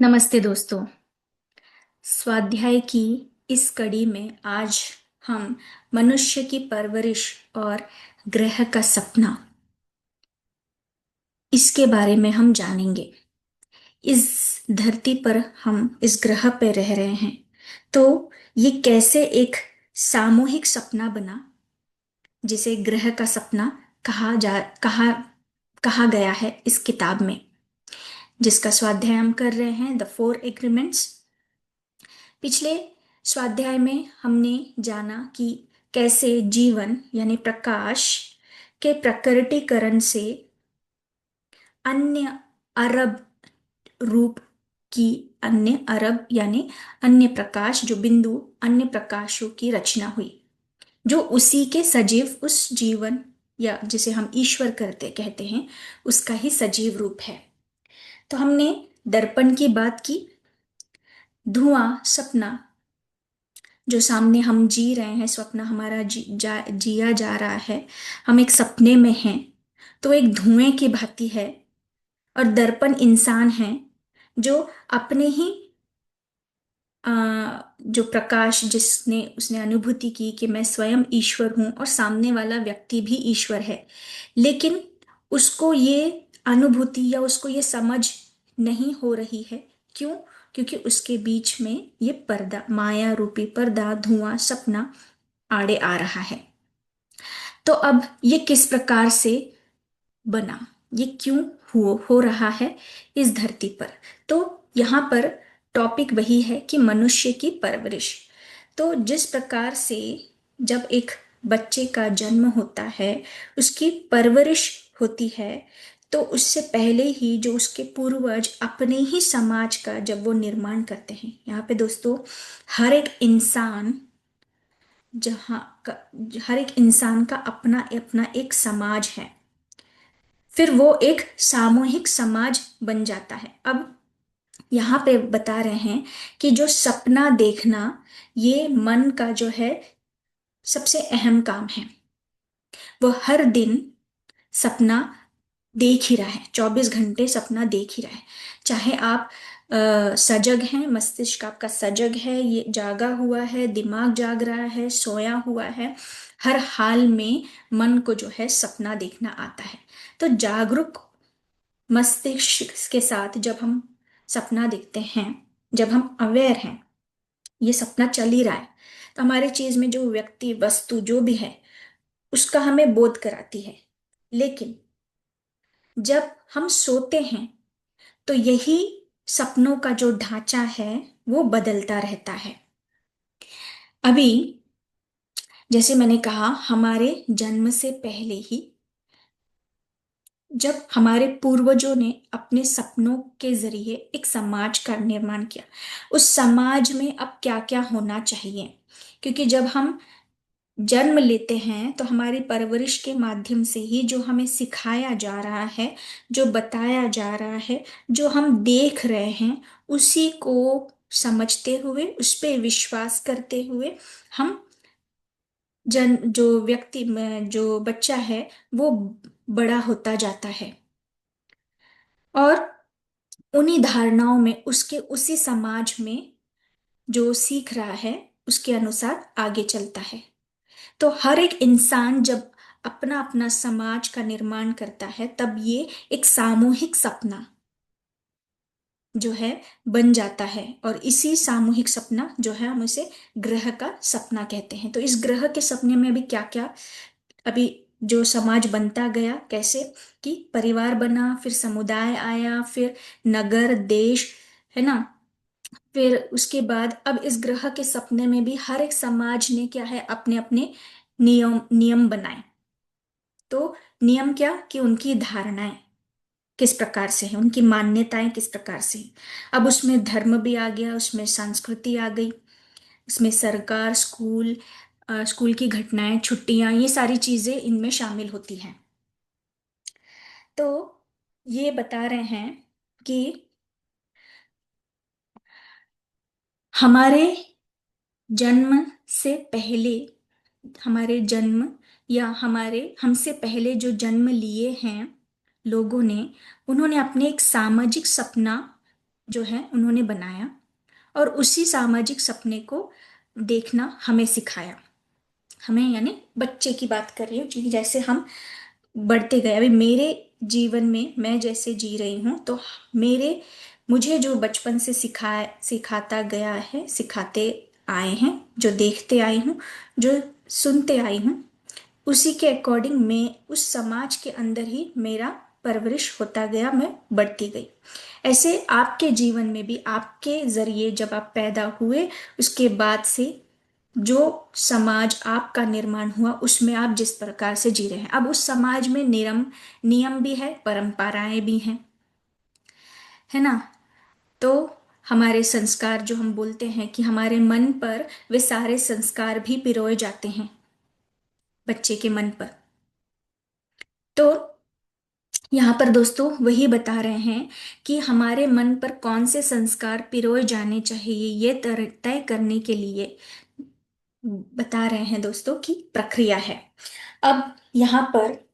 नमस्ते दोस्तों। स्वाध्याय की इस कड़ी में आज हम मनुष्य की परवरिश और ग्रह का सपना इसके बारे में हम जानेंगे। इस धरती पर हम इस ग्रह पे रह रहे हैं, तो ये कैसे एक सामूहिक सपना बना, जिसे ग्रह का सपना कहा गया है इस किताब में, जिसका स्वाध्याय हम कर रहे हैं द फोर एग्रीमेंट्स। पिछले स्वाध्याय में हमने जाना कि कैसे जीवन यानी प्रकाश के प्रकटीकरण से अन्य अरब रूप की अन्य अरब यानी अन्य प्रकाश जो बिंदु अन्य प्रकाशों की रचना हुई, जो उसी के सजीव उस जीवन या जिसे हम ईश्वर करते कहते हैं उसका ही सजीव रूप है। तो हमने दर्पण की बात की, धुआं सपना जो सामने हम जी रहे हैं, स्वप्न हमारा जिया जा रहा है, हम एक सपने में हैं, तो एक धुएं की भांति है। और दर्पण इंसान है जो अपने ही जो प्रकाश जिसने उसने अनुभूति की कि मैं स्वयं ईश्वर हूं और सामने वाला व्यक्ति भी ईश्वर है, लेकिन उसको ये अनुभूति या उसको ये समझ नहीं हो रही है। क्यों? क्योंकि उसके बीच में ये पर्दा, माया रूपी पर्दा, धुआं सपना आड़े आ रहा है। तो अब ये किस प्रकार से बना, ये क्यों हो रहा है इस धरती पर? तो यहाँ पर टॉपिक वही है कि मनुष्य की परवरिश। तो जिस प्रकार से जब एक बच्चे का जन्म होता है, उसकी परवरिश होती है, तो उससे पहले ही जो उसके पूर्वज अपने ही समाज का जब वो निर्माण करते हैं, यहाँ पे दोस्तों हर एक इंसान जहाँ का हर एक इंसान का अपना अपना एक समाज है, फिर वो एक सामूहिक समाज बन जाता है। अब यहाँ पे बता रहे हैं कि जो सपना देखना, ये मन का जो है सबसे अहम काम है। वो हर दिन सपना देख ही रहा है, 24 घंटे सपना देख ही रहा है। चाहे आप सजग हैं, मस्तिष्क आपका सजग है, ये जागा हुआ है, दिमाग जाग रहा है, सोया हुआ है, हर हाल में मन को जो है सपना देखना आता है। तो जागरूक मस्तिष्क के साथ जब हम सपना देखते हैं, जब हम अवेयर हैं ये सपना चल ही रहा है, तो हमारे चीज में जो व्यक्ति वस्तु जो भी है उसका हमें बोध कराती है। लेकिन जब हम सोते हैं तो यही सपनों का जो ढांचा है वो बदलता रहता है। अभी जैसे मैंने कहा, हमारे जन्म से पहले ही जब हमारे पूर्वजों ने अपने सपनों के जरिए एक समाज का निर्माण किया, उस समाज में अब क्या क्या होना चाहिए, क्योंकि जब हम जन्म लेते हैं तो हमारी परवरिश के माध्यम से ही जो हमें सिखाया जा रहा है, जो बताया जा रहा है, जो हम देख रहे हैं, उसी को समझते हुए उस पे विश्वास करते हुए हम जो व्यक्ति जो बच्चा है वो बड़ा होता जाता है और उन्हीं धारणाओं में उसके उसी समाज में जो सीख रहा है उसके अनुसार आगे चलता है। तो हर एक इंसान जब अपना अपना समाज का निर्माण करता है, तब ये एक सामूहिक सपना जो है बन जाता है। और इसी सामूहिक सपना जो है हम उसे ग्रह का सपना कहते हैं। तो इस ग्रह के सपने में भी क्या क्या अभी जो समाज बनता गया, कैसे कि परिवार बना, फिर समुदाय आया, फिर नगर देश, है ना। फिर उसके बाद अब इस ग्रह के सपने में भी हर एक समाज ने क्या है, अपने अपने नियम नियम बनाए। तो नियम क्या कि उनकी धारणाएं किस प्रकार से है, उनकी मान्यताएं किस प्रकार से है। अब उसमें धर्म भी आ गया, उसमें संस्कृति आ गई, उसमें सरकार, स्कूल, स्कूल की घटनाएं, छुट्टियां, ये सारी चीजें इनमें शामिल होती हैं। तो ये बता रहे हैं कि हमारे जन्म से पहले, हमारे जन्म या हमारे हमसे पहले जो जन्म लिए हैं लोगों ने, उन्होंने अपने एक सामाजिक सपना जो है उन्होंने बनाया और उसी सामाजिक सपने को देखना हमें सिखाया। हमें यानी बच्चे की बात कर रही हूँ कि जैसे हम बढ़ते गए, अभी मेरे जीवन में मैं जैसे जी रही हूँ, तो मेरे मुझे जो बचपन से सिखाता गया है, सिखाते आए हैं, जो देखते आई हूँ, जो सुनते आई हूँ, उसी के अकॉर्डिंग मैं उस समाज के अंदर ही मेरा परवरिश होता गया, मैं बढ़ती गई। ऐसे आपके जीवन में भी आपके जरिए जब आप पैदा हुए, उसके बाद से जो समाज आपका निर्माण हुआ, उसमें आप जिस प्रकार से जी रहे हैं, अब उस समाज में नियम नियम भी है, परंपराएं भी हैं, है ना। तो हमारे संस्कार, जो हम बोलते हैं कि हमारे मन पर वे सारे संस्कार भी पिरोए जाते हैं बच्चे के मन पर। तो यहाँ पर दोस्तों वही बता रहे हैं कि हमारे मन पर कौन से संस्कार पिरोए जाने चाहिए, ये तय करने के लिए बता रहे हैं दोस्तों की प्रक्रिया है। अब यहाँ पर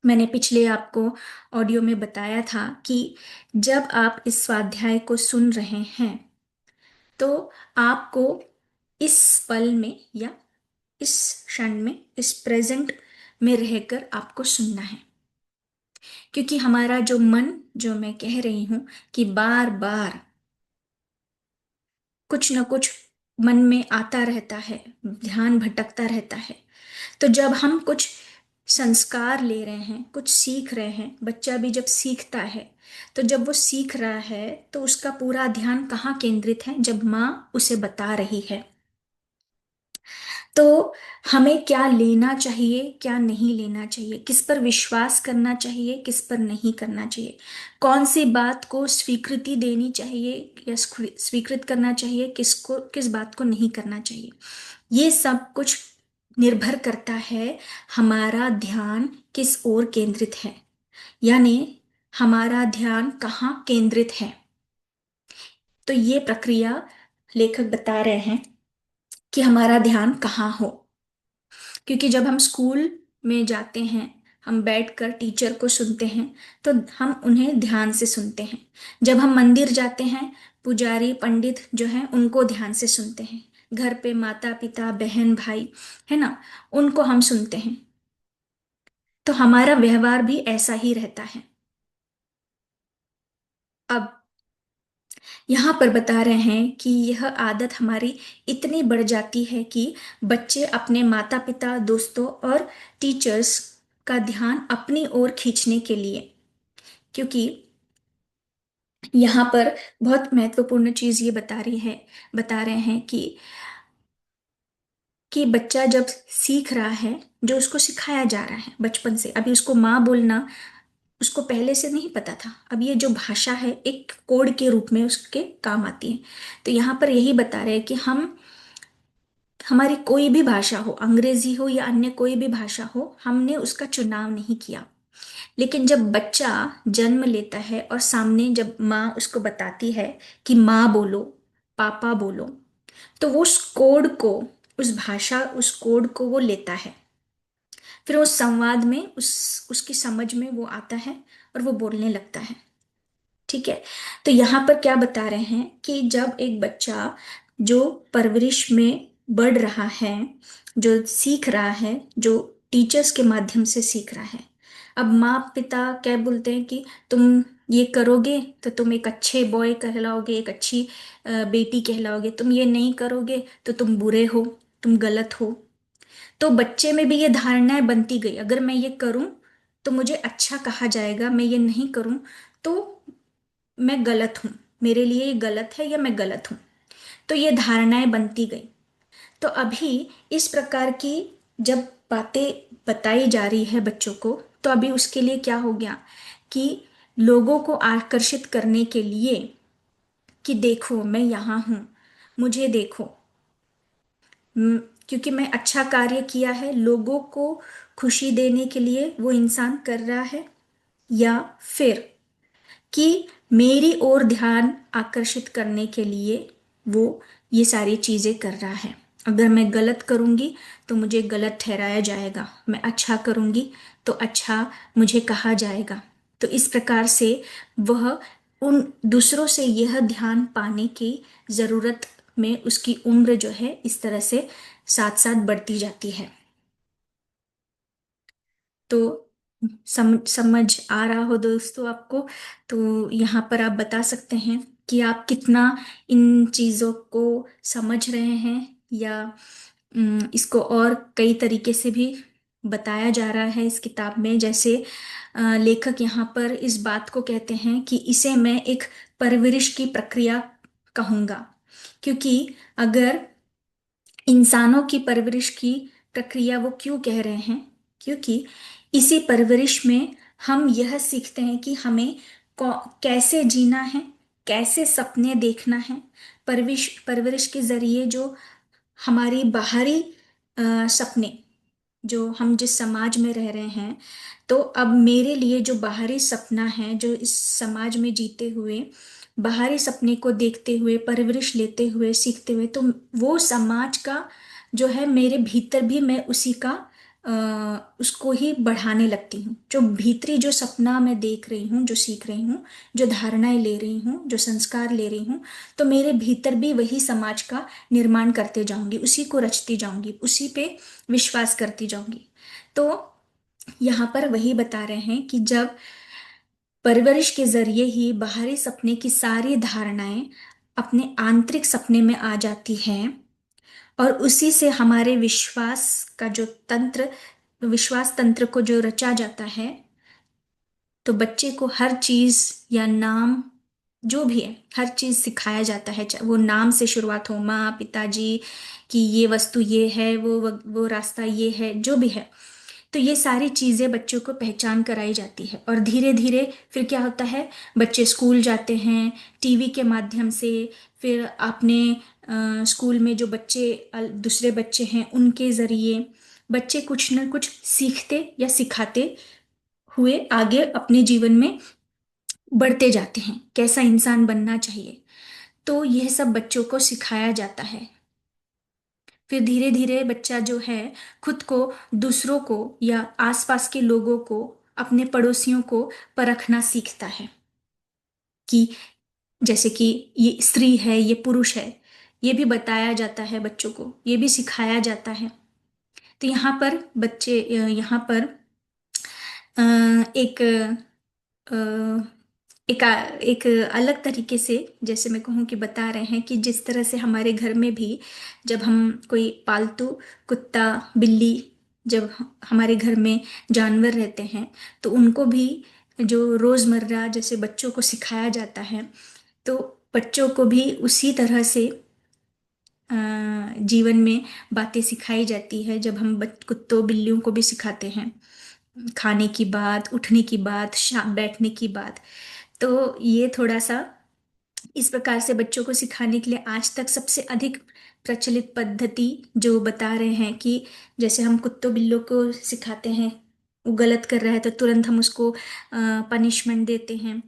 मैंने पिछले आपको ऑडियो में बताया था कि जब आप इस स्वाध्याय को सुन रहे हैं, तो आपको इस पल में या इस क्षण में, इस प्रेजेंट में रहकर आपको सुनना है। क्योंकि हमारा जो मन, जो मैं कह रही हूं कि बार बार कुछ न कुछ मन में आता रहता है, ध्यान भटकता रहता है। तो जब हम कुछ संस्कार ले रहे हैं, कुछ सीख रहे हैं, बच्चा भी जब सीखता है, तो जब वो सीख रहा है तो उसका पूरा ध्यान कहाँ केंद्रित है? जब माँ उसे बता रही है। तो हमें क्या लेना चाहिए, क्या नहीं लेना चाहिए, किस पर विश्वास करना चाहिए, किस पर नहीं करना चाहिए, कौन सी बात को स्वीकृति देनी चाहिए या स्वीकृत करना चाहिए, किसको किस बात को नहीं करना चाहिए, ये सब कुछ निर्भर करता है हमारा ध्यान किस ओर केंद्रित है, यानी हमारा ध्यान कहाँ केंद्रित है। तो ये प्रक्रिया लेखक बता रहे हैं कि हमारा ध्यान कहाँ हो। क्योंकि जब हम स्कूल में जाते हैं, हम बैठकर टीचर को सुनते हैं, तो हम उन्हें ध्यान से सुनते हैं। जब हम मंदिर जाते हैं, पुजारी पंडित जो हैं उनको ध्यान से सुनते हैं। घर पे माता पिता बहन भाई, है ना, उनको हम सुनते हैं। तो हमारा व्यवहार भी ऐसा ही रहता है। अब यहाँ पर बता रहे हैं कि यह आदत हमारी इतनी बढ़ जाती है कि बच्चे अपने माता पिता, दोस्तों और टीचर्स का ध्यान अपनी ओर खींचने के लिए, क्योंकि यहाँ पर बहुत महत्वपूर्ण चीज ये बता रहे हैं कि बच्चा जब सीख रहा है, जो उसको सिखाया जा रहा है बचपन से, अभी उसको माँ बोलना उसको पहले से नहीं पता था, अब ये जो भाषा है एक कोड के रूप में उसके काम आती है। तो यहाँ पर यही बता रहे हैं कि हम, हमारी कोई भी भाषा हो, अंग्रेजी हो या अन्य कोई भी भाषा हो, हमने उसका चुनाव नहीं किया। लेकिन जब बच्चा जन्म लेता है और सामने जब माँ उसको बताती है कि माँ बोलो, पापा बोलो, तो वो उस कोड को, उस भाषा, उस कोड को वो लेता है। फिर उस संवाद में उसकी समझ में वो आता है और वो बोलने लगता है। ठीक है। तो यहाँ पर क्या बता रहे हैं कि जब एक बच्चा जो परवरिश में बढ़ रहा है, जो सीख रहा है, जो टीचर्स के माध्यम से सीख रहा है, अब माँ पिता क्या बोलते हैं कि तुम ये करोगे तो तुम एक अच्छे बॉय कहलाओगे, एक अच्छी बेटी कहलाओगे, तुम ये नहीं करोगे तो तुम बुरे हो, तुम गलत हो। तो बच्चे में भी ये धारणाएं बनती गई, अगर मैं ये करूं तो मुझे अच्छा कहा जाएगा, मैं ये नहीं करूं तो मैं गलत हूं, मेरे लिए ये गलत है या मैं गलत हूं। तो ये धारणाएं बनती गई। तो अभी इस प्रकार की जब बातें बताई जा रही है बच्चों को, तो अभी उसके लिए क्या हो गया कि लोगों को आकर्षित करने के लिए कि देखो मैं यहाँ हूं, मुझे देखो, क्योंकि मैं अच्छा कार्य किया है, लोगों को खुशी देने के लिए वो इंसान कर रहा है, या फिर कि मेरी ओर ध्यान आकर्षित करने के लिए वो ये सारी चीजें कर रहा है। अगर मैं गलत करूंगी तो मुझे गलत ठहराया जाएगा, मैं अच्छा करूंगी तो अच्छा मुझे कहा जाएगा। तो इस प्रकार से वह उन दूसरों से यह ध्यान पाने की जरूरत में उसकी उम्र जो है इस तरह से साथ साथ बढ़ती जाती है। तो समझ आ रहा हो दोस्तों आपको? तो यहाँ पर आप बता सकते हैं कि आप कितना इन चीजों को समझ रहे हैं, या इसको और कई तरीके से भी बताया जा रहा है इस किताब में। जैसे लेखक यहाँ पर इस बात को कहते हैं कि इसे मैं एक परवरिश की प्रक्रिया कहूंगा, क्योंकि अगर इंसानों की परवरिश की प्रक्रिया वो क्यों कह रहे हैं, क्योंकि इसी परवरिश में हम यह सीखते हैं कि हमें कैसे जीना है, कैसे सपने देखना है। परविश परवरिश के जरिए जो हमारी बाहरी सपने, जो हम जिस समाज में रह रहे हैं, तो अब मेरे लिए जो बाहरी सपना है, जो इस समाज में जीते हुए बाहरी सपने को देखते हुए परवरिश लेते हुए सीखते हुए, तो वो समाज का जो है मेरे भीतर भी मैं उसी का उसको ही बढ़ाने लगती हूँ। जो भीतरी जो सपना मैं देख रही हूँ, जो सीख रही हूँ, जो धारणाएं ले रही हूँ, जो संस्कार ले रही हूँ, तो मेरे भीतर भी वही समाज का निर्माण करते जाऊंगी, उसी को रचती जाऊंगी, उसी पे विश्वास करती जाऊंगी। तो यहाँ पर वही बता रहे हैं कि जब परवरिश के जरिए ही बाहरी सपने की सारी धारणाएं अपने आंतरिक सपने में आ जाती हैं, और उसी से हमारे विश्वास तंत्र को जो रचा जाता है, तो बच्चे को हर चीज या नाम जो भी है हर चीज सिखाया जाता है। वो नाम से शुरुआत हो, माँ पिताजी कि ये वस्तु ये है, वो रास्ता ये है, जो भी है। तो ये सारी चीजें बच्चों को पहचान कराई जाती है, और धीरे धीरे फिर क्या होता है, बच्चे स्कूल जाते हैं टीवी के माध्यम से। फिर आपने स्कूल में जो बच्चे दूसरे बच्चे हैं उनके जरिए बच्चे कुछ न कुछ सीखते या सिखाते हुए आगे अपने जीवन में बढ़ते जाते हैं, कैसा इंसान बनना चाहिए। तो यह सब बच्चों को सिखाया जाता है। फिर धीरे धीरे बच्चा जो है खुद को, दूसरों को या आसपास के लोगों को, अपने पड़ोसियों को परखना सीखता है कि जैसे कि ये स्त्री है, ये पुरुष है, ये भी बताया जाता है बच्चों को, ये भी सिखाया जाता है। तो यहाँ पर यहाँ पर अ, एक अ, एक अलग तरीके से, जैसे मैं कहूँ कि बता रहे हैं कि जिस तरह से हमारे घर में भी जब हम कोई पालतू कुत्ता बिल्ली, जब हमारे घर में जानवर रहते हैं, तो उनको भी जो रोजमर्रा जैसे बच्चों को सिखाया जाता है, तो बच्चों को भी उसी तरह से अ, जीवन में बातें सिखाई जाती है। जब हम कुत्तों बिल्लियों को भी सिखाते हैं खाने की बात, उठने की बात, शाम बैठने की बात। तो ये थोड़ा सा इस प्रकार से बच्चों को सिखाने के लिए आज तक सबसे अधिक प्रचलित पद्धति जो बता रहे हैं कि जैसे हम कुत्तों बिल्लों को सिखाते हैं, वो गलत कर रहा है तो तुरंत हम उसको पनिशमेंट देते हैं,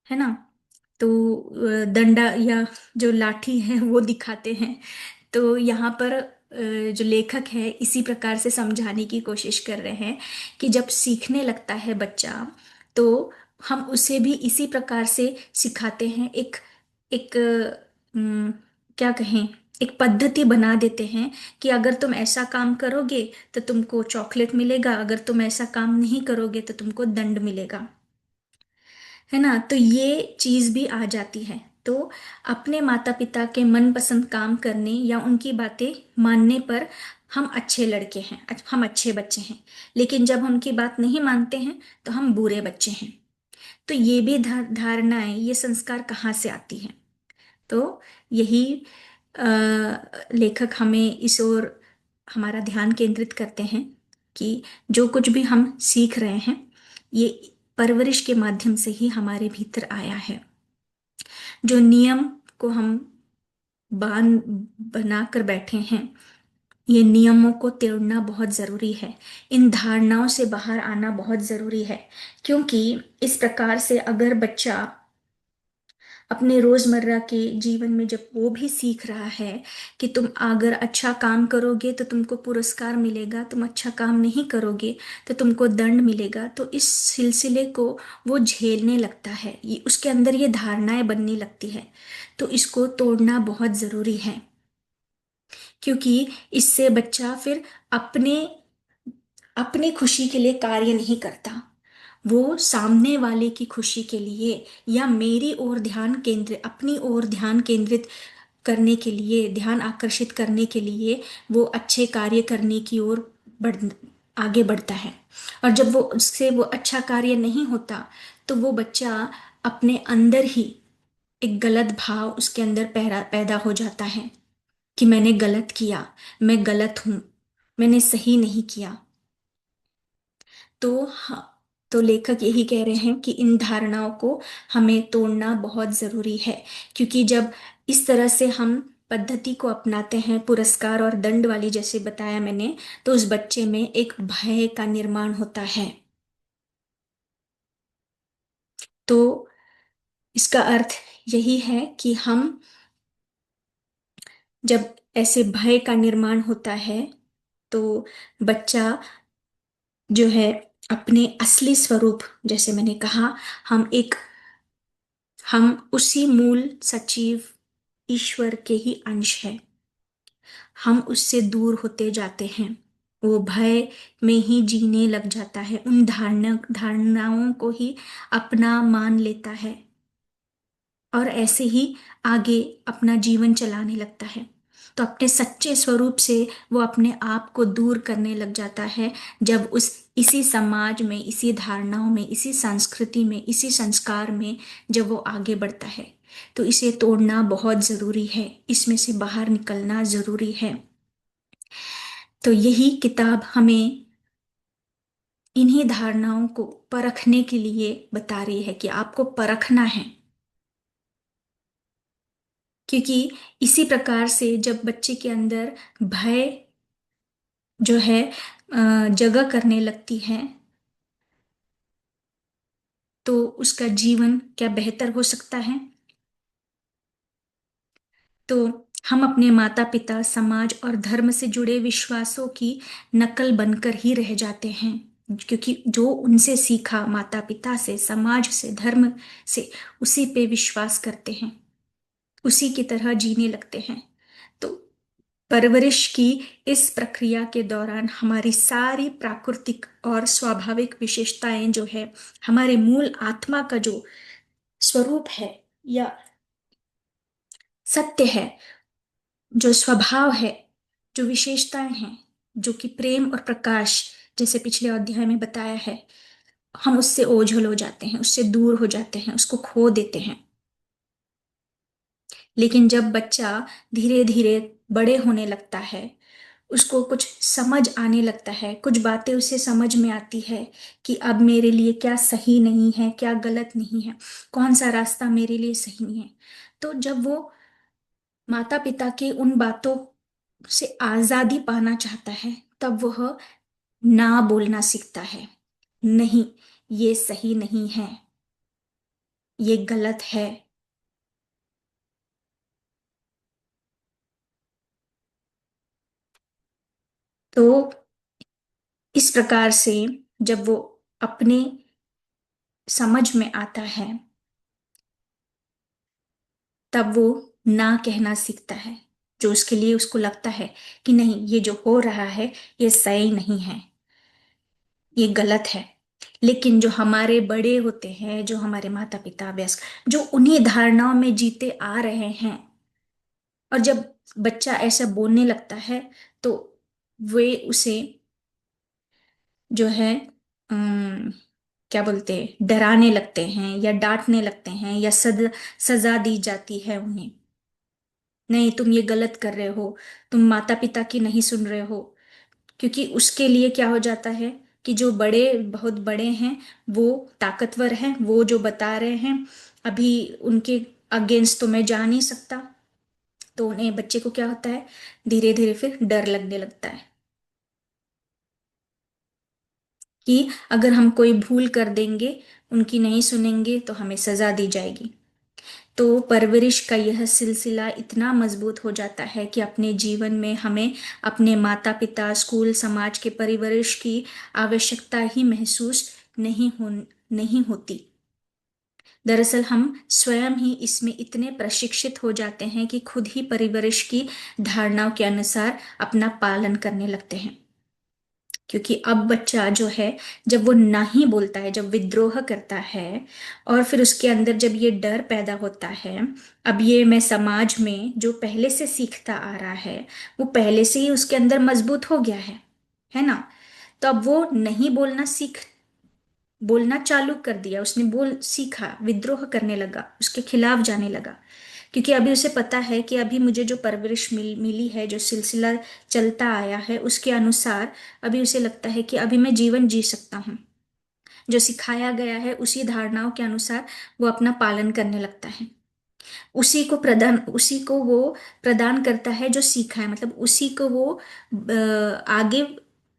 है ना। तो दंडा या जो लाठी है वो दिखाते हैं। तो यहाँ पर जो लेखक है इसी प्रकार से समझाने की कोशिश कर रहे हैं कि जब सीखने लगता है बच्चा, तो हम उसे भी इसी प्रकार से सिखाते हैं। एक एक क्या कहें, एक पद्धति बना देते हैं कि अगर तुम ऐसा काम करोगे तो तुमको चॉकलेट मिलेगा, अगर तुम ऐसा काम नहीं करोगे तो तुमको दंड मिलेगा, है ना। तो ये चीज भी आ जाती है। तो अपने माता पिता के मनपसंद काम करने या उनकी बातें मानने पर हम अच्छे लड़के हैं, हम अच्छे बच्चे हैं। लेकिन जब हम उनकी बात नहीं मानते हैं तो हम बुरे बच्चे हैं। तो ये भी धारणाएं, ये संस्कार कहाँ से आती हैं? तो यही लेखक हमें इस ओर हमारा ध्यान केंद्रित करते हैं कि जो कुछ भी हम सीख रहे हैं, ये परवरिश के माध्यम से ही हमारे भीतर आया है। जो नियम को हम बांध बना कर बैठे हैं, ये नियमों को तोड़ना बहुत जरूरी है। इन धारणाओं से बाहर आना बहुत जरूरी है, क्योंकि इस प्रकार से अगर बच्चा अपने रोजमर्रा के जीवन में जब वो भी सीख रहा है कि तुम अगर अच्छा काम करोगे तो तुमको पुरस्कार मिलेगा, तुम अच्छा काम नहीं करोगे तो तुमको दंड मिलेगा, तो इस सिलसिले को वो झेलने लगता है, ये उसके अंदर ये धारणाएं बनने लगती है। तो इसको तोड़ना बहुत जरूरी है, क्योंकि इससे बच्चा फिर अपने अपनी खुशी के लिए कार्य नहीं करता, वो सामने वाले की खुशी के लिए या मेरी ओर ध्यान केंद्रित, अपनी ओर ध्यान केंद्रित करने के लिए, ध्यान आकर्षित करने के लिए वो अच्छे कार्य करने की ओर बढ़ आगे बढ़ता है। और जब वो उससे वो अच्छा कार्य नहीं होता तो वो बच्चा अपने अंदर ही एक गलत भाव उसके अंदर पैदा हो जाता है कि मैंने गलत किया, मैं गलत हूं, मैंने सही नहीं किया। तो हाँ, तो लेखक यही कह रहे हैं कि इन धारणाओं को हमें तोड़ना बहुत जरूरी है, क्योंकि जब इस तरह से हम पद्धति को अपनाते हैं पुरस्कार और दंड वाली, जैसे बताया मैंने, तो उस बच्चे में एक भय का निर्माण होता है। तो इसका अर्थ यही है कि हम जब ऐसे भय का निर्माण होता है तो बच्चा जो है अपने असली स्वरूप, जैसे मैंने कहा, हम उसी मूल सचिव ईश्वर के ही अंश है, हम उससे दूर होते जाते हैं। वो भय में ही जीने लग जाता है, उन धारणाओं को ही अपना मान लेता है और ऐसे ही आगे अपना जीवन चलाने लगता है। तो अपने सच्चे स्वरूप से वो अपने आप को दूर करने लग जाता है, जब उस इसी समाज में, इसी धारणाओं में, इसी संस्कृति में, इसी संस्कार में जब वो आगे बढ़ता है। तो इसे तोड़ना बहुत जरूरी है, इसमें से बाहर निकलना जरूरी है। तो यही किताब हमें इन्हीं धारणाओं को परखने के लिए बता रही है कि आपको परखना है, क्योंकि इसी प्रकार से जब बच्चे के अंदर भय जो है जगह करने लगती है, तो उसका जीवन क्या बेहतर हो सकता है। तो हम अपने माता पिता, समाज और धर्म से जुड़े विश्वासों की नकल बनकर ही रह जाते हैं, क्योंकि जो उनसे सीखा, माता पिता से, समाज से, धर्म से, उसी पे विश्वास करते हैं, उसी की तरह जीने लगते हैं। तो परवरिश की इस प्रक्रिया के दौरान हमारी सारी प्राकृतिक और स्वाभाविक विशेषताएं जो है, हमारे मूल आत्मा का जो स्वरूप है या सत्य है, जो स्वभाव है, जो विशेषताएं हैं, जो कि प्रेम और प्रकाश, जैसे पिछले अध्याय में बताया है, हम उससे ओझल हो जाते हैं, उससे दूर हो जाते हैं, उसको खो देते हैं। लेकिन जब बच्चा धीरे धीरे बड़े होने लगता है, उसको कुछ समझ आने लगता है, कुछ बातें उसे समझ में आती है कि अब मेरे लिए क्या सही नहीं है, क्या गलत नहीं है, कौन सा रास्ता मेरे लिए सही नहीं है। तो जब वो माता पिता की उन बातों से आजादी पाना चाहता है, तब वह ना बोलना सीखता है, नहीं, ये सही नहीं है, ये गलत है। तो इस प्रकार से जब वो अपने समझ में आता है, तब वो ना कहना सीखता है, जो उसके लिए उसको लगता है कि नहीं, ये जो हो रहा है ये सही नहीं है, ये गलत है। लेकिन जो हमारे बड़े होते हैं, जो हमारे माता पिता, वयस्क, जो उन्हीं धारणाओं में जीते आ रहे हैं, और जब बच्चा ऐसा बोलने लगता है तो वे उसे जो है क्या बोलते हैं, डराने लगते हैं या डांटने लगते हैं या सजा दी जाती है उन्हें, नहीं तुम ये गलत कर रहे हो, तुम माता पिता की नहीं सुन रहे हो। क्योंकि उसके लिए क्या हो जाता है कि जो बड़े, बहुत बड़े हैं, वो ताकतवर हैं, वो जो बता रहे हैं, अभी उनके अगेंस्ट तो मैं जा नहीं सकता। तो उन्हें, बच्चे को क्या होता है, धीरे धीरे फिर डर लगने लगता है कि अगर हम कोई भूल कर देंगे, उनकी नहीं सुनेंगे तो हमें सजा दी जाएगी। तो परवरिश का यह सिलसिला इतना मजबूत हो जाता है कि अपने जीवन में हमें अपने माता पिता, स्कूल, समाज के परवरिश की आवश्यकता ही महसूस नहीं होती। दरअसल हम स्वयं ही इसमें इतने प्रशिक्षित हो जाते हैं कि खुद ही परवरिश की धारणाओं के अनुसार अपना पालन करने लगते हैं। क्योंकि अब बच्चा जो है, जब वो नहीं बोलता है, जब विद्रोह करता है, और फिर उसके अंदर जब ये डर पैदा होता है, अब ये मैं समाज में जो पहले से सीखता आ रहा है, वो पहले से ही उसके अंदर मजबूत हो गया है ना। तो अब वो नहीं बोलना चालू कर दिया, उसने बोल सीखा, विद्रोह करने लगा, उसके खिलाफ जाने लगा। क्योंकि अभी उसे पता है कि अभी मुझे जो परवरिश मिली है, जो सिलसिला चलता आया है, उसके अनुसार अभी उसे लगता है कि अभी मैं जीवन जी सकता हूँ। जो सिखाया गया है उसी धारणाओं के अनुसार वो अपना पालन करने लगता है। उसी को वो प्रदान करता है जो सीखा है, मतलब उसी को वो आगे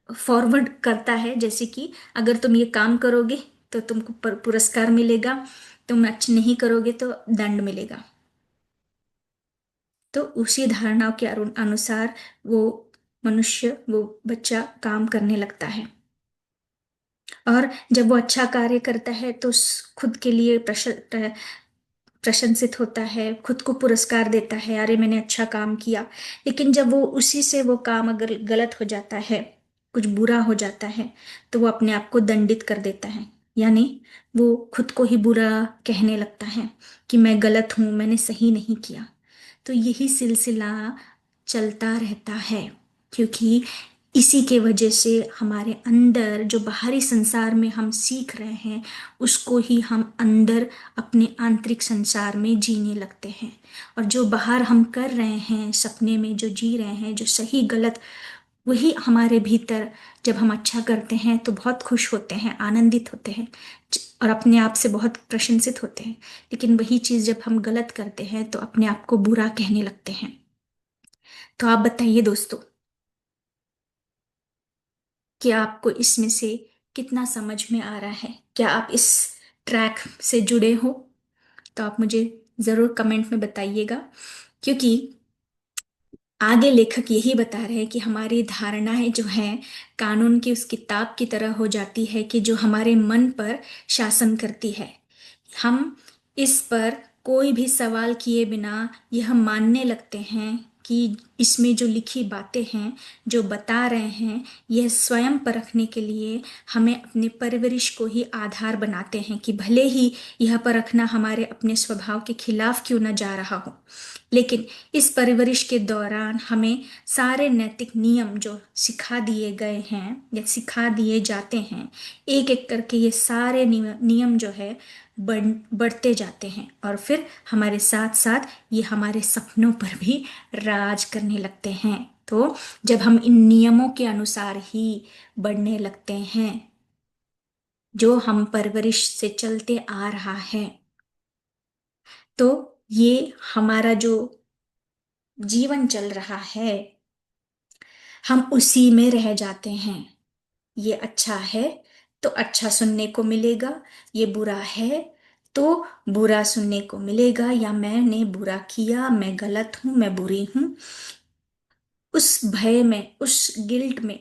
फॉरवर्ड करता है। जैसे कि अगर तुम ये काम करोगे तो तुमको पुरस्कार मिलेगा, तुम अच्छा नहीं करोगे तो दंड मिलेगा। तो उसी धारणाओं के अनुसार वो वो बच्चा काम करने लगता है। और जब वो अच्छा कार्य करता है तो खुद के लिए प्रशंसित होता है, खुद को पुरस्कार देता है, अरे मैंने अच्छा काम किया। लेकिन जब वो उसी से वो काम अगर गलत हो जाता है, कुछ बुरा हो जाता है, तो वो अपने आप को दंडित कर देता है। यानी वो खुद को ही बुरा कहने लगता है कि मैं गलत हूं, मैंने सही नहीं किया। तो यही सिलसिला चलता रहता है, क्योंकि इसी के वजह से हमारे अंदर जो बाहरी संसार में हम सीख रहे हैं, उसको ही हम अंदर अपने आंतरिक संसार में जीने लगते हैं। और जो बाहर हम कर रहे हैं, सपने में जो जी रहे हैं, जो सही गलत, वही हमारे भीतर जब हम अच्छा करते हैं तो बहुत खुश होते हैं, आनंदित होते हैं, और अपने आप से बहुत प्रशंसित होते हैं। लेकिन वही चीज जब हम गलत करते हैं तो अपने आप को बुरा कहने लगते हैं। तो आप बताइए दोस्तों, कि आपको इसमें से कितना समझ में आ रहा है? क्या आप इस ट्रैक से जुड़े हो? तो आप मुझे जरूर कमेंट में बताइएगा। क्योंकि आगे लेखक यही बता रहे हैं कि हमारी धारणाएं जो हैं, कानून की उस किताब की तरह हो जाती है कि जो हमारे मन पर शासन करती है। हम इस पर कोई भी सवाल किए बिना यह मानने लगते हैं कि इसमें जो लिखी बातें हैं, जो बता रहे हैं, यह स्वयं परखने के लिए हमें अपने परवरिश को ही आधार बनाते हैं, कि भले ही यह परखना हमारे अपने स्वभाव के खिलाफ क्यों न जा रहा हो, लेकिन इस परवरिश के दौरान हमें सारे नैतिक नियम जो सिखा दिए गए हैं या सिखा दिए जाते हैं, एक एक करके ये सारे नियम जो है बढ़ते जाते हैं, और फिर हमारे साथ साथ ये हमारे सपनों पर भी राज करने लगते हैं। तो जब हम इन नियमों के अनुसार ही बढ़ने लगते हैं, जो हम परवरिश से चलते आ रहा है, तो ये हमारा जो जीवन चल रहा है, हम उसी में रह जाते हैं। ये अच्छा है तो अच्छा सुनने को मिलेगा, ये बुरा है तो बुरा सुनने को मिलेगा, या मैंने बुरा किया, मैं गलत हूं, मैं बुरी हूं। उस भय में, उस गिल्ट में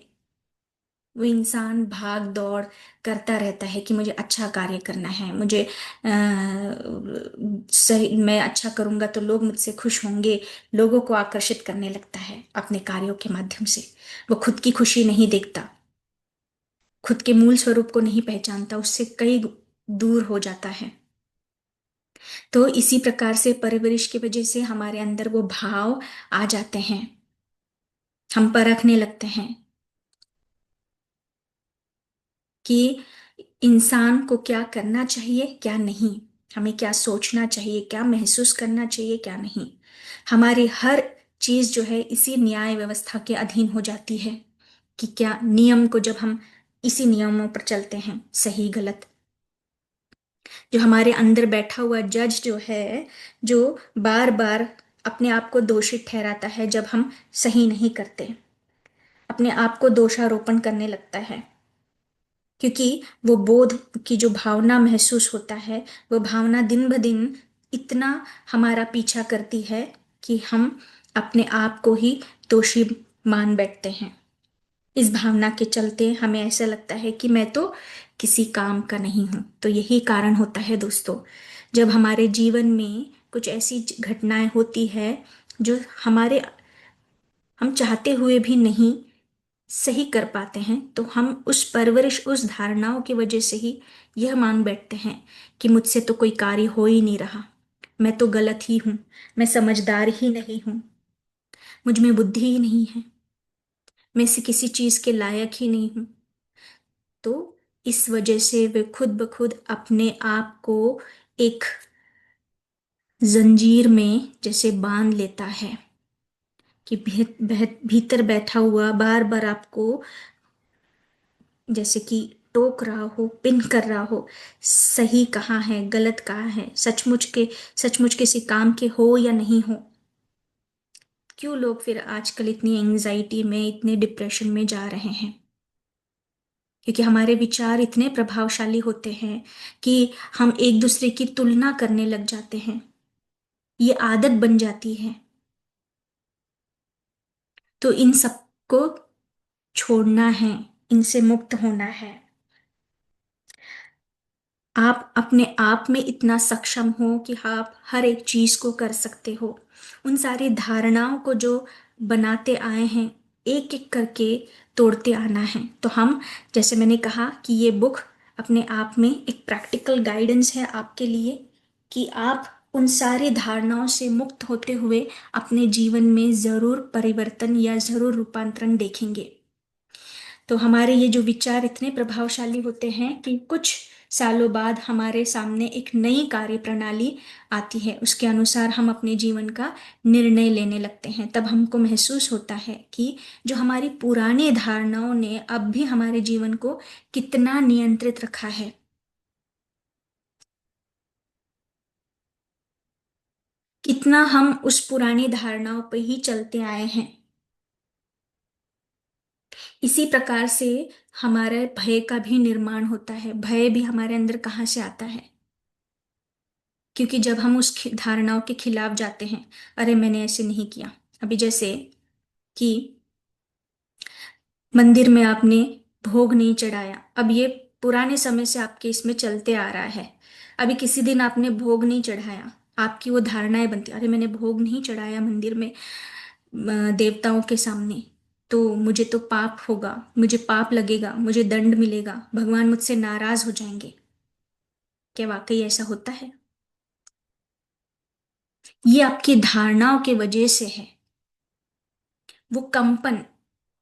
वो इंसान भाग दौड़ करता रहता है कि मुझे अच्छा कार्य करना है, मुझे सही, मैं अच्छा करूंगा तो लोग मुझसे खुश होंगे। लोगों को आकर्षित करने लगता है अपने कार्यों के माध्यम से। वो खुद की खुशी नहीं देखता, खुद के मूल स्वरूप को नहीं पहचानता, उससे कई दूर हो जाता है। तो इसी प्रकार से परवरिश की वजह से हमारे अंदर वो भाव आ जाते हैं, हम परखने लगते हैं कि इंसान को क्या करना चाहिए, क्या नहीं, हमें क्या सोचना चाहिए, क्या महसूस करना चाहिए, क्या नहीं। हमारी हर चीज जो है इसी न्याय व्यवस्था के अधीन हो जाती है, कि क्या नियम को, जब हम इसी नियमों पर चलते हैं, सही गलत, जो हमारे अंदर बैठा हुआ जज जो है, जो बार बार अपने आप को दोषी ठहराता है जब हम सही नहीं करते, अपने आप को दोषारोपण करने लगता है। क्योंकि वो बोध की जो भावना महसूस होता है, वो भावना दिन ब दिन इतना हमारा पीछा करती है कि हम अपने आप को ही दोषी मान बैठते हैं। इस भावना के चलते हमें ऐसा लगता है कि मैं तो किसी काम का नहीं हूं। तो यही कारण होता है दोस्तों, जब हमारे जीवन में कुछ ऐसी घटनाएं होती है जो हमारे हम चाहते हुए भी नहीं सही कर पाते हैं, तो हम उस परवरिश, उस धारणाओं की वजह से ही यह मान बैठते हैं कि मुझसे तो कोई कार्य हो ही नहीं रहा, मैं तो गलत ही हूं, मैं समझदार ही नहीं हूं, मुझ में बुद्धि ही नहीं है, मैं से किसी चीज के लायक ही नहीं हूं। तो इस वजह से वे खुद ब खुद अपने आप को एक जंजीर में जैसे बांध लेता है कि भीतर बैठा हुआ बार बार आपको जैसे कि टोक रहा हो, पिन कर रहा हो, सही कहाँ है, गलत कहाँ है, सचमुच किसी काम के हो या नहीं हो। क्यों लोग फिर आजकल इतनी एंजाइटी में, इतने डिप्रेशन में जा रहे हैं? क्योंकि हमारे विचार इतने प्रभावशाली होते हैं कि हम एक दूसरे की तुलना करने लग जाते हैं। ये आदत बन जाती है। तो इन सबको छोड़ना है, इनसे मुक्त होना है। आप अपने आप में इतना सक्षम हो कि आप हर एक चीज को कर सकते हो। उन सारी धारणाओं को जो बनाते आए हैं, एक एक करके तोड़ते आना है। तो हम, जैसे मैंने कहा कि ये बुक अपने आप में एक प्रैक्टिकल गाइडेंस है आपके लिए, कि आप उन सारी धारणाओं से मुक्त होते हुए अपने जीवन में जरूर परिवर्तन या जरूर रूपांतरण देखेंगे। तो हमारे ये जो विचार इतने प्रभावशाली होते हैं कि कुछ सालों बाद हमारे सामने एक नई कार्य प्रणाली आती है, उसके अनुसार हम अपने जीवन का निर्णय लेने लगते हैं। तब हमको महसूस होता है कि जो हमारी पुरानी धारणाओं ने अब भी हमारे जीवन को कितना नियंत्रित रखा है, कितना हम उस पुरानी धारणाओं पर ही चलते आए हैं। इसी प्रकार से हमारे भय का भी निर्माण होता है। भय भी हमारे अंदर कहाँ से आता है? क्योंकि जब हम उस धारणाओं के खिलाफ जाते हैं, अरे मैंने ऐसे नहीं किया। अभी जैसे कि मंदिर में आपने भोग नहीं चढ़ाया, अब ये पुराने समय से आपके इसमें चलते आ रहा है। अभी किसी दिन आपने भोग नहीं चढ़ाया, आपकी वो धारणाएं बनती, अरे मैंने भोग नहीं चढ़ाया मंदिर में देवताओं के सामने, तो मुझे तो पाप होगा, मुझे पाप लगेगा, मुझे दंड मिलेगा, भगवान मुझसे नाराज हो जाएंगे। क्या वाकई ऐसा होता है? ये आपकी धारणाओं की वजह से है। वो कंपन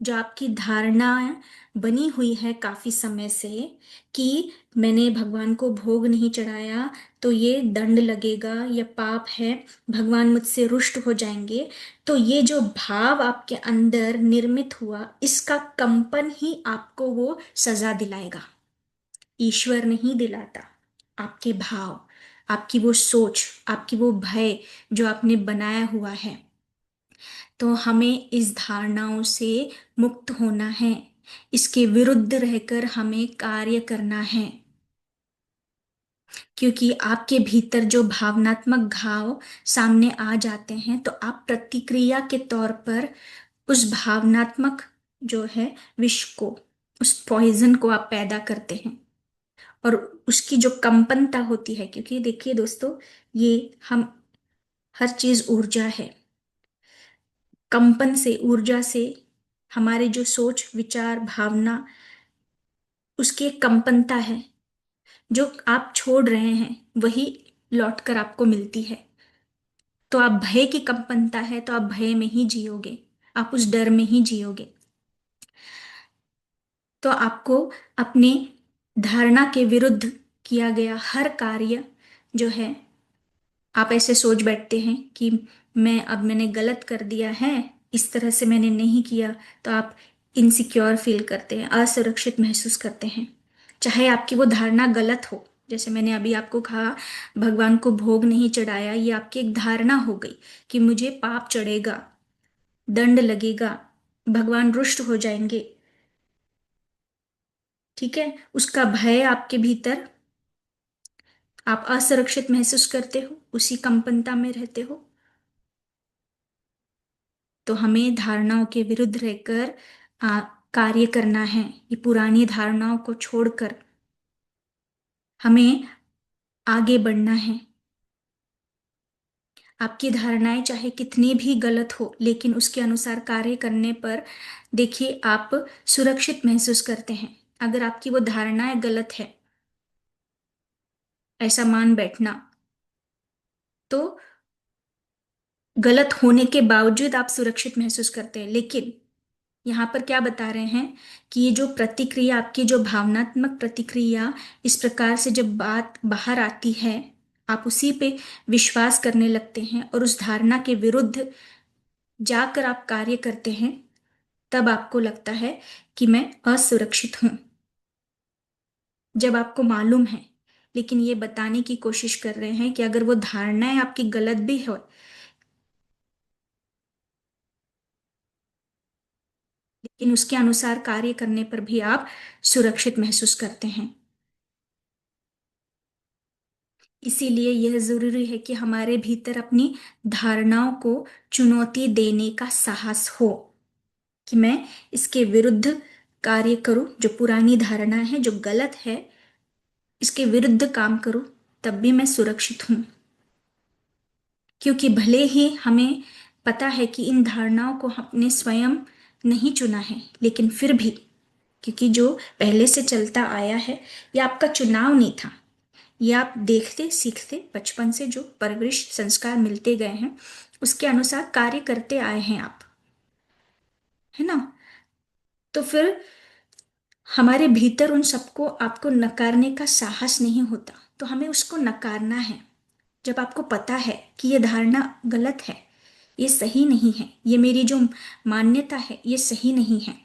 जो आपकी धारणा बनी हुई है काफी समय से कि मैंने भगवान को भोग नहीं चढ़ाया तो ये दंड लगेगा, ये पाप है, भगवान मुझसे रुष्ट हो जाएंगे। तो ये जो भाव आपके अंदर निर्मित हुआ, इसका कंपन ही आपको वो सजा दिलाएगा। ईश्वर नहीं दिलाता, आपके भाव, आपकी वो सोच, आपकी वो भय जो आपने बनाया हुआ है। तो हमें इस धारणाओं से मुक्त होना है, इसके विरुद्ध रहकर हमें कार्य करना है। क्योंकि आपके भीतर जो भावनात्मक घाव सामने आ जाते हैं, तो आप प्रतिक्रिया के तौर पर उस भावनात्मक जो है विष को, उस पॉइजन को आप पैदा करते हैं। और उसकी जो कंपनता होती है, क्योंकि देखिए दोस्तों, ये हम हर चीज ऊर्जा है। कंपन से, ऊर्जा से हमारे जो सोच विचार भावना, उसकी एक कंपनता है। जो आप छोड़ रहे हैं वही लौटकर आपको मिलती है। तो आप भय की कंपनता है तो आप भय में ही जियोगे, आप उस डर में ही जियोगे। तो आपको अपनी धारणा के विरुद्ध किया गया हर कार्य जो है, आप ऐसे सोच बैठते हैं कि मैंने गलत कर दिया है, इस तरह से मैंने नहीं किया, तो आप इनसिक्योर फील करते हैं, असुरक्षित महसूस करते हैं। चाहे आपकी वो धारणा गलत हो, जैसे मैंने अभी आपको कहा भगवान को भोग नहीं चढ़ाया, ये आपकी एक धारणा हो गई कि मुझे पाप चढ़ेगा, दंड लगेगा, भगवान रुष्ट हो जाएंगे। ठीक है, उसका भय आपके भीतर आप असुरक्षित महसूस करते हो, उसी कंपनता में रहते हो, तो हमें धारणाओं के विरुद्ध रहकर आ, कार्य करना है। ये पुरानी धारणाओं को छोड़कर हमें आगे बढ़ना है। आपकी धारणाएं चाहे कितनी भी गलत हो, लेकिन उसके अनुसार कार्य करने पर देखिए आप सुरक्षित महसूस करते हैं। अगर आपकी वो धारणाएं गलत है, ऐसा मान बैठना, तो गलत होने के बावजूद आप सुरक्षित महसूस करते हैं। लेकिन यहाँ पर क्या बता रहे हैं कि ये जो प्रतिक्रिया, आपकी जो भावनात्मक प्रतिक्रिया, इस प्रकार से जब बात बाहर आती है, आप उसी पे विश्वास करने लगते हैं और उस धारणा के विरुद्ध जाकर आप कार्य करते हैं, तब आपको लगता है कि मैं असुरक्षित हूं। जब आपको मालूम है, लेकिन ये बताने की कोशिश कर रहे हैं कि अगर वो धारणाएं आपकी गलत भी हो, लेकिन उसके अनुसार कार्य करने पर भी आप सुरक्षित महसूस करते हैं। इसीलिए यह जरूरी है कि हमारे भीतर अपनी धारणाओं को चुनौती देने का साहस हो, कि मैं इसके विरुद्ध कार्य करूं। जो पुरानी धारणा है, जो गलत है, इसके विरुद्ध काम करूं, तब भी मैं सुरक्षित हूं। क्योंकि भले ही हमें पता है कि इन धारणाओं को हमने स्वयं नहीं चुना है, लेकिन फिर भी, क्योंकि जो पहले से चलता आया है, ये आपका चुनाव नहीं था। ये आप देखते सीखते बचपन से जो परवरिश संस्कार मिलते गए हैं, उसके अनुसार कार्य करते आए हैं आप, है ना। तो फिर हमारे भीतर उन सबको आपको नकारने का साहस नहीं होता, तो हमें उसको नकारना है। जब आपको पता है कि ये धारणा गलत है, ये सही नहीं है, ये मेरी जो मान्यता है ये सही नहीं है,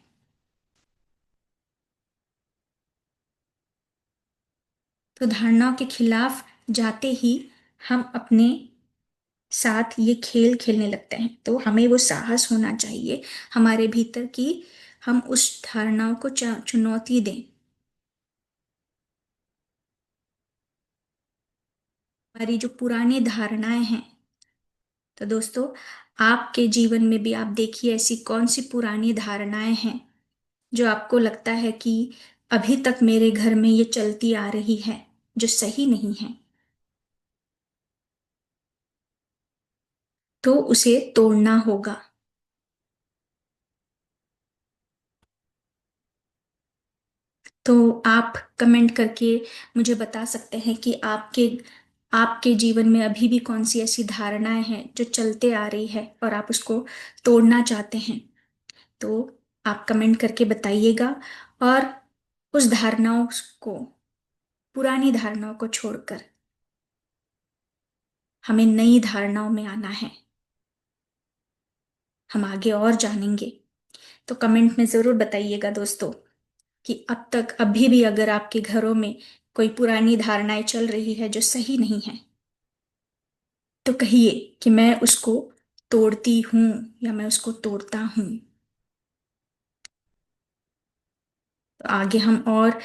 तो धारणाओं के खिलाफ जाते ही हम अपने साथ ये खेल खेलने लगते हैं। तो हमें वो साहस होना चाहिए हमारे भीतर कि हम उस धारणाओं को चुनौती दें। हमारी जो पुरानी धारणाएं हैं, तो दोस्तों, आपके जीवन में भी आप देखिए ऐसी कौन सी पुरानी धारणाएं हैं जो आपको लगता है कि अभी तक मेरे घर में ये चलती आ रही है, जो सही नहीं है, तो उसे तोड़ना होगा। तो आप कमेंट करके मुझे बता सकते हैं कि आपके आपके जीवन में अभी भी कौन सी ऐसी धारणाएं हैं जो चलते आ रही है और आप उसको तोड़ना चाहते हैं। तो आप कमेंट करके बताइएगा। और उस धारणाओं को, पुरानी धारणाओं को छोड़कर हमें नई धारणाओं में आना है। हम आगे और जानेंगे। तो कमेंट में जरूर बताइएगा दोस्तों कि अब तक अभी भी अगर आपके घरों में कोई पुरानी धारणाएं चल रही है जो सही नहीं है, तो कहिए कि मैं उसको तोड़ती हूं या मैं उसको तोड़ता हूं। तो आगे हम और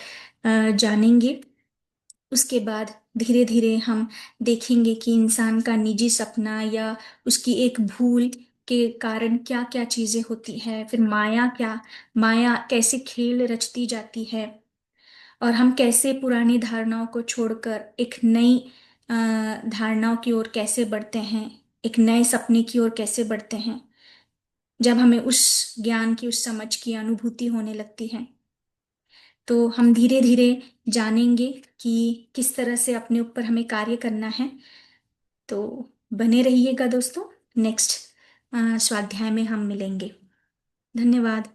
जानेंगे। उसके बाद धीरे धीरे हम देखेंगे कि इंसान का निजी सपना या उसकी एक भूल के कारण क्या क्या चीजें होती है, फिर माया कैसे खेल रचती जाती है, और हम कैसे पुरानी धारणाओं को छोड़कर एक नई धारणाओं की ओर कैसे बढ़ते हैं, एक नए सपने की ओर कैसे बढ़ते हैं, जब हमें उस ज्ञान की, उस समझ की अनुभूति होने लगती है। तो हम धीरे धीरे जानेंगे कि किस तरह से अपने ऊपर हमें कार्य करना है। तो बने रहिएगा दोस्तों। नेक्स्ट स्वाध्याय में हम मिलेंगे। धन्यवाद।